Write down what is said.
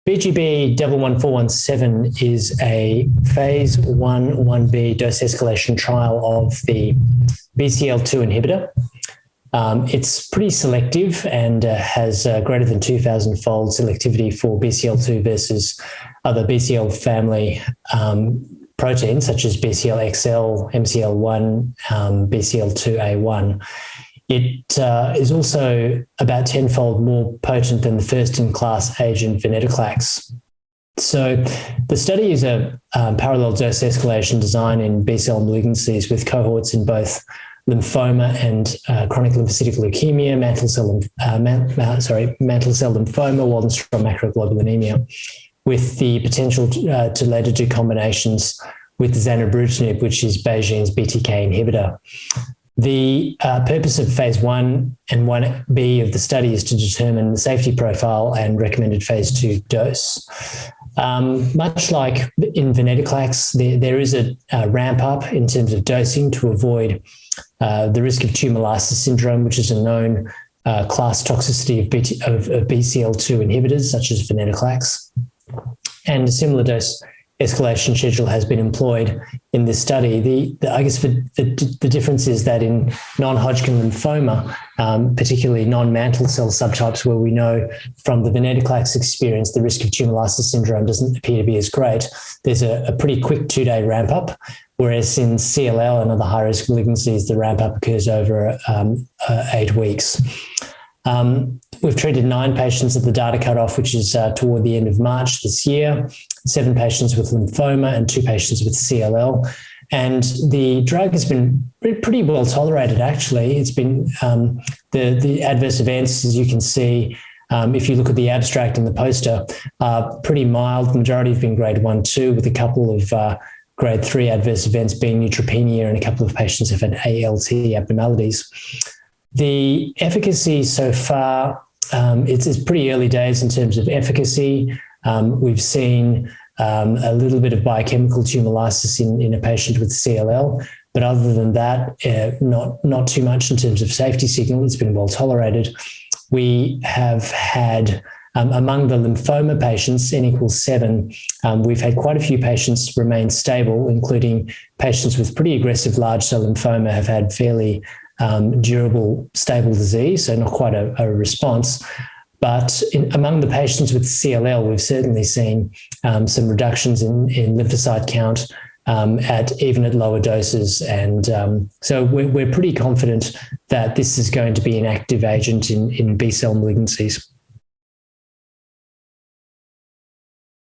BGB-11417 is a phase 1/1b dose escalation trial of the BCL2 inhibitor. It's pretty selective and has greater than 2,000-fold selectivity for BCL2 versus other BCL family proteins such as BCL-XL, MCL1, BCL2A1. It is also about 10-fold more potent than the first-in-class agent venetoclax. So the study is a parallel dose escalation design in B-cell malignancies with cohorts in both lymphoma and chronic lymphocytic leukemia, mantle cell lymphoma, Waldenstrom macroglobulinemia, with the potential to later do combinations with zanubrutinib, which is BeiGene's BTK inhibitor. The purpose of phase 1 and 1b of the study is to determine the safety profile and recommended phase 2 dose. Much like in venetoclax, there is a ramp up in terms of dosing to avoid the risk of tumor lysis syndrome, which is a known class toxicity of BCL2 inhibitors, such as venetoclax. And a similar dose escalation schedule has been employed in this study. I guess the difference is that in non-Hodgkin lymphoma, particularly non-mantle cell subtypes where we know from the venetoclax experience the risk of tumor lysis syndrome doesn't appear to be as great, there's a pretty quick 2-day ramp up, whereas in CLL and other high-risk malignancies, the ramp up occurs over 8 weeks. We've treated 9 patients at the data cutoff, which is toward the end of March this year, 7 patients with lymphoma and 2 patients with CLL. And the drug has been pretty well tolerated, actually. It's been the adverse events, as you can see, if you look at the abstract and the poster, are pretty mild. The majority have been grade 1-2, with a couple of grade 3 adverse events being neutropenia, and a couple of patients have had ALT abnormalities. The efficacy so far, it's pretty early days in terms of efficacy. We've seen a little bit of biochemical tumor lysis in a patient with CLL, but other than that, not too much in terms of safety signal. It's been well tolerated. We have had, among the lymphoma patients, N equals 7, we've had quite a few patients remain stable, including patients with pretty aggressive large cell lymphoma have had fairly durable, stable disease, so not quite a response. But among the patients with CLL, we've certainly seen some reductions in lymphocyte count even at lower doses. And so we're pretty confident that this is going to be an active agent in B-cell malignancies.